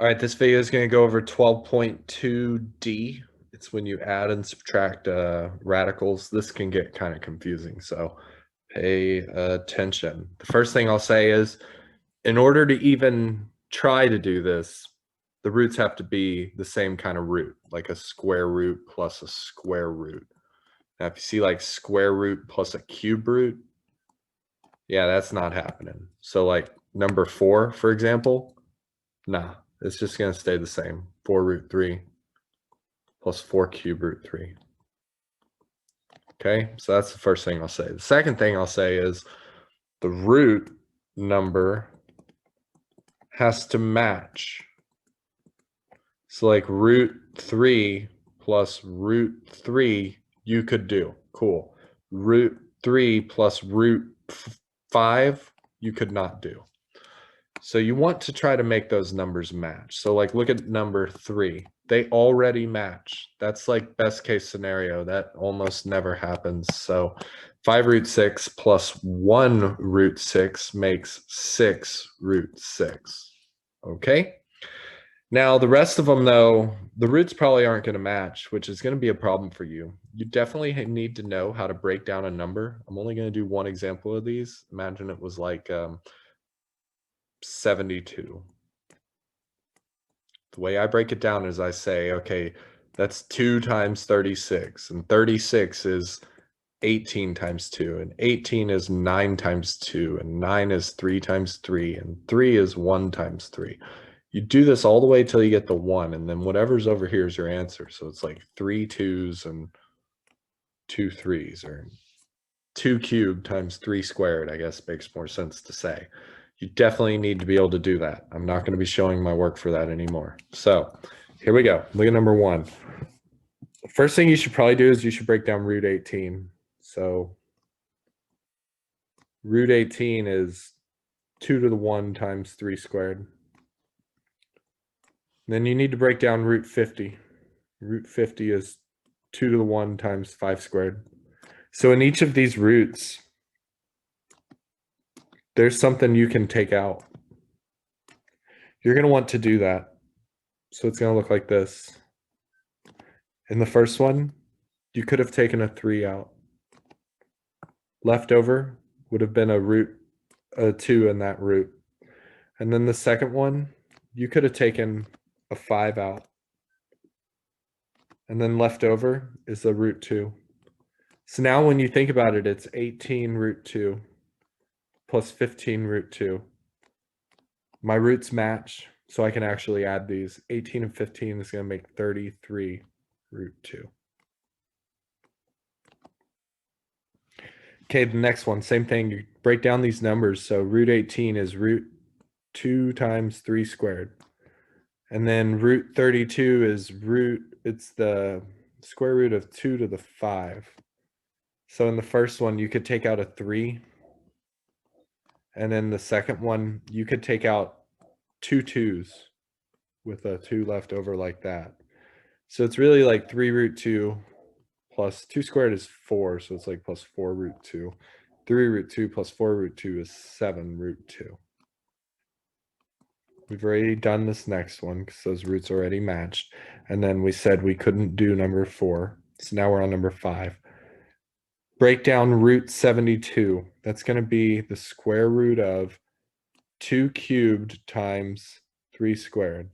All right, this video is going to go over 12.2D. It's when you add and subtract radicals. This can get kind of confusing, so pay attention. The first thing I'll say is, in order to even try to do this, the roots have to be the same kind of root, like a square root plus a square root. Now, if you see like square root plus a cube root, yeah, that's not happening. So like number 4, for example, nah. It's just going to stay the same. 4 root 3 plus 4 cube root 3. Okay, so that's the first thing I'll say. The second thing I'll say is the root number has to match. So like root 3 plus root 3, you could do. Cool. Root 3 plus root 5, you could not do. So you want to try to make those numbers match. So like look at number 3. They already match. That's like best case scenario. That almost never happens. So 5 root 6 plus 1 root 6 makes 6 root 6. Okay? Now the rest of them though, the roots probably aren't going to match, which is going to be a problem for you. You definitely need to know how to break down a number. I'm only going to do one example of these. Imagine it was like 72. The way I break it down is I say, okay, that's 2 times 36, and 36 is 18 times 2, and 18 is 9 times 2, and 9 is 3 times 3, and 3 is 1 times 3. You do this all the way till you get the 1, and then whatever's over here is your answer. So it's like 3 2s and 2 3s, or 2 cubed times 3 squared, I guess makes more sense to say. You definitely need to be able to do that. I'm not going to be showing my work for that anymore. So here we go. Look at number 1. The first thing you should probably do is you should break down root 18. So root 18 is 2 to the 1 times 3 squared. Then you need to break down root 50. Root 50 is 2 to the 1 times 5 squared. So in each of these roots, there's something you can take out. You're going to want to do that. So it's going to look like this. In the first one, you could have taken a 3 out. Left over would have been a 2 in that root. And then the second one, you could have taken a 5 out. And then left over is the root 2. So now when you think about it, it's 18 root 2 plus 15 root 2. My roots match, so I can actually add these. 18 and 15 is going to make 33 root 2. Okay, the next one, same thing. You break down these numbers. So root 18 is root 2 times 3 squared. And then root 32 is it's the square root of 2 to the 5. So in the first one, you could take out a 3. And then the second one, you could take out 2 2s with a 2 left over like that. So it's really like 3 root 2 plus 2 squared is 4. So it's like plus 4 root 2. 3 root 2 plus 4 root 2 is 7 root 2. We've already done this next one because those roots already matched. And then we said we couldn't do number 4. So now we're on number 5. Break down root 72. That's going to be the square root of 2 cubed times 3 squared.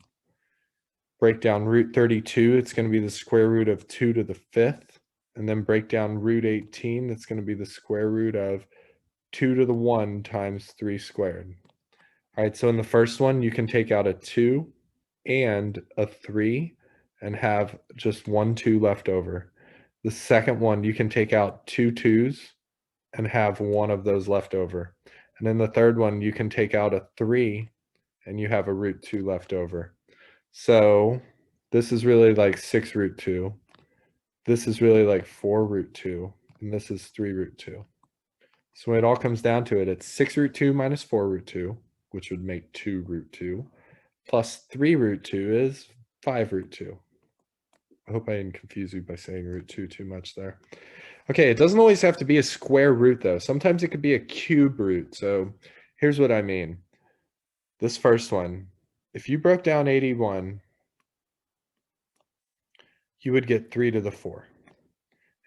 Break down root 32. It's going to be the square root of 2 to the 5th. And then break down root 18. That's going to be the square root of 2 to the 1 times 3 squared. All right, so in the first one, you can take out a 2 and a 3 and have just 1 2 left over. The second one, you can take out 2 2s and have one of those left over. And then the third one, you can take out a 3 and you have a root 2 left over. So this is really like 6 root 2. This is really like 4 root 2. And this is 3 root 2. So when it all comes down to it, it's 6 root 2 minus 4 root 2, which would make 2 root 2, plus 3 root 2 is 5 root 2. I hope I didn't confuse you by saying root 2 too much there. Okay, it doesn't always have to be a square root, though. Sometimes it could be a cube root. So here's what I mean. This first one if you broke down 81, you would get 3 to the 4.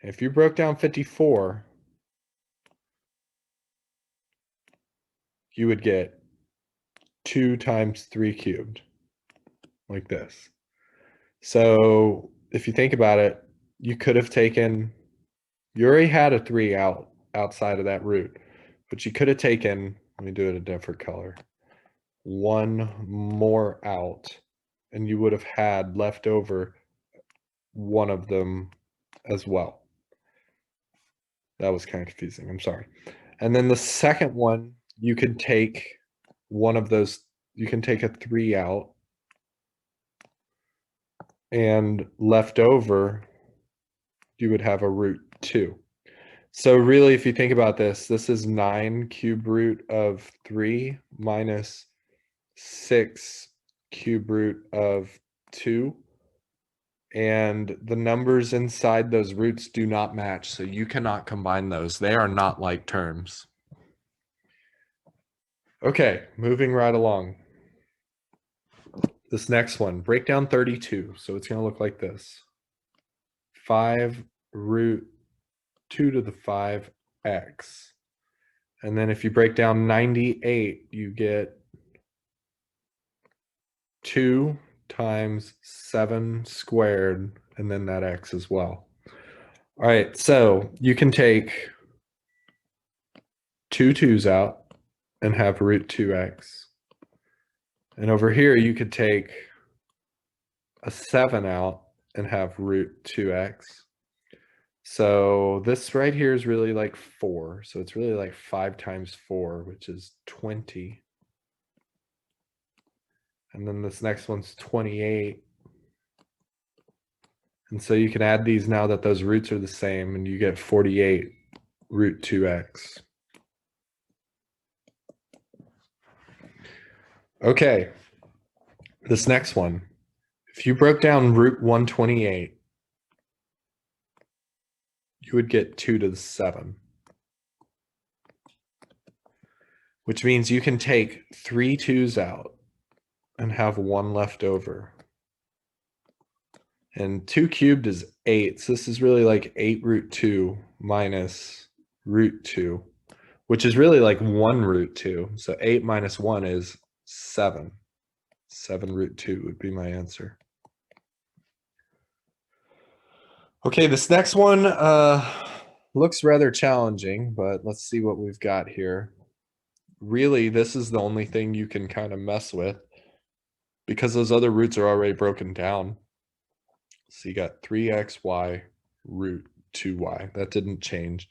If you broke down 54, you would get 2 times 3 cubed, like this. So if you think about it, you could have taken, you already had a 3 outside of that root, but you could have taken, let me do it a different color, 1 more out, and you would have had left over one of them as well. That was kind of confusing. I'm sorry. And then the second one, you could take one of those, you can take a 3 out, and left over, you would have a root 2. So really, if you think about this, this is 9 cube root of 3 minus 6 cube root of 2. And the numbers inside those roots do not match, so you cannot combine those. They are not like terms. Okay, moving right along. This next one, break down 32. So it's going to look like this. 5 root 2 to the 5x. And then if you break down 98, you get 2 times 7 squared, and then that x as well. All right, so you can take 2 2's out and have root 2x. And over here, you could take a 7 out and have root 2x. So this right here is really like 4. So it's really like 5 times 4, which is 20. And then this next one's 28. And so you can add these now that those roots are the same, and you get 48 root 2x. Okay, this next one. If you broke down root 128, you would get 2 to the 7. Which means you can take 3 2's out and have 1 left over. And 2 cubed is 8. So this is really like 8 root 2 minus root 2, which is really like 1 root 2. So 8 minus 1 is 7. 7 root 2 would be my answer. Okay, this next one looks rather challenging, but let's see what we've got here. Really, this is the only thing you can kind of mess with because those other roots are already broken down. So you got 3xy root 2y. That didn't change.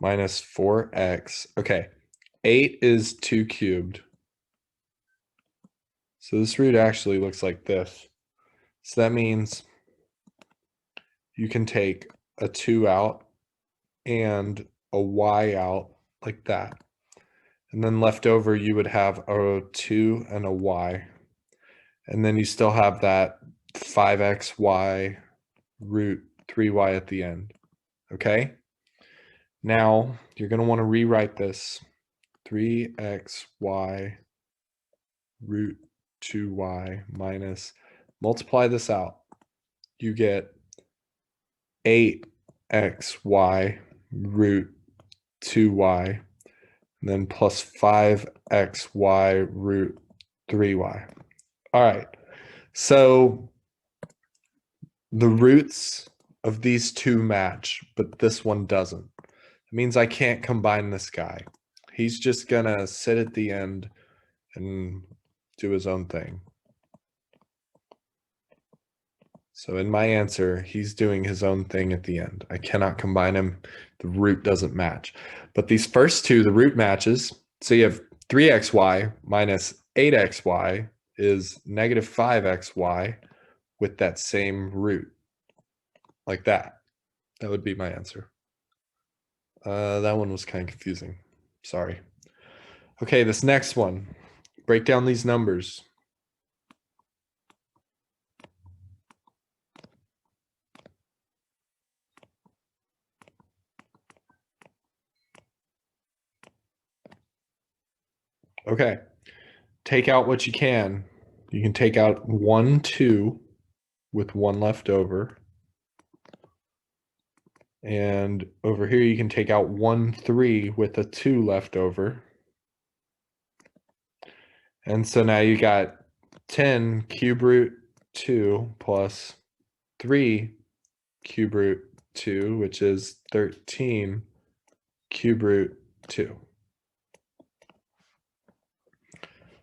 Minus 4x. Okay, 8 is 2 cubed. So this root actually looks like this. So that means you can take a 2 out and a y out like that. And then left over, you would have a 2 and a y. And then you still have that 5xy root 3y at the end. Okay? Now, you're going to want to rewrite this. 3xy root 2y minus, multiply this out. You get 8xy root 2y, and then plus 5xy root 3y. All right, so the roots of these two match, but this one doesn't. It means I can't combine this guy. He's just gonna sit at the end and do his own thing. So in my answer, he's doing his own thing at the end. I cannot combine him. The root doesn't match. But these first two, the root matches. So you have 3xy minus 8xy is negative 5xy with that same root. Like that. That would be my answer. That one was kind of confusing. Sorry. Okay, this next one. Break down these numbers. Okay. Take out what you can. you can take out 1, 2 with 1 left over. And over here, you can take out 1, 3 with a 2 left over. And so now you got 10 cube root 2 plus 3 cube root 2, which is 13 cube root 2.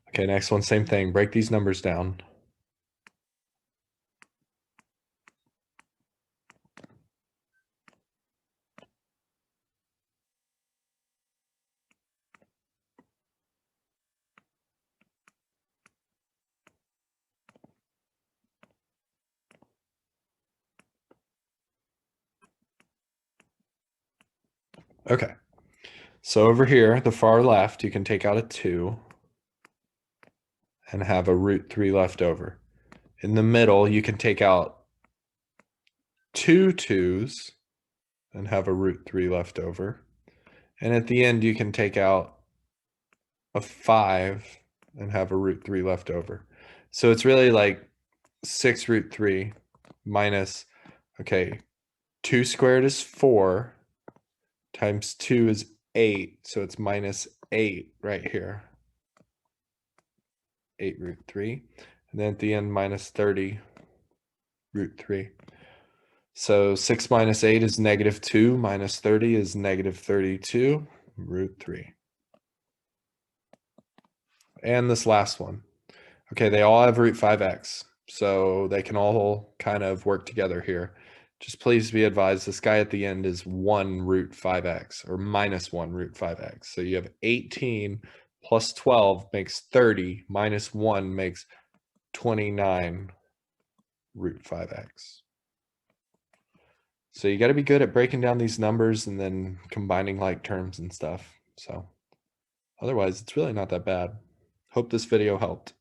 Okay, next one, same thing. Break these numbers down. Okay, so over here, the far left, you can take out a 2 and have a root 3 left over. In the middle, you can take out 2 2s and have a root 3 left over. And at the end, you can take out a 5 and have a root 3 left over. So it's really like 6 root 3 minus, okay, 2 squared is 4 times 2 is 8. So it's minus 8 right here. 8 root 3. And then at the end, minus 30 root 3. So 6 minus 8 is negative 2, minus 30 is negative 32 root 3. And this last one. Okay, they all have root 5x, so they can all kind of work together here. Just please be advised, this guy at the end is 1 root 5x, or minus 1 root 5x. So you have 18 plus 12 makes 30, minus 1 makes 29 root 5x. So you got to be good at breaking down these numbers and then combining like terms and stuff. So otherwise, it's really not that bad. Hope this video helped.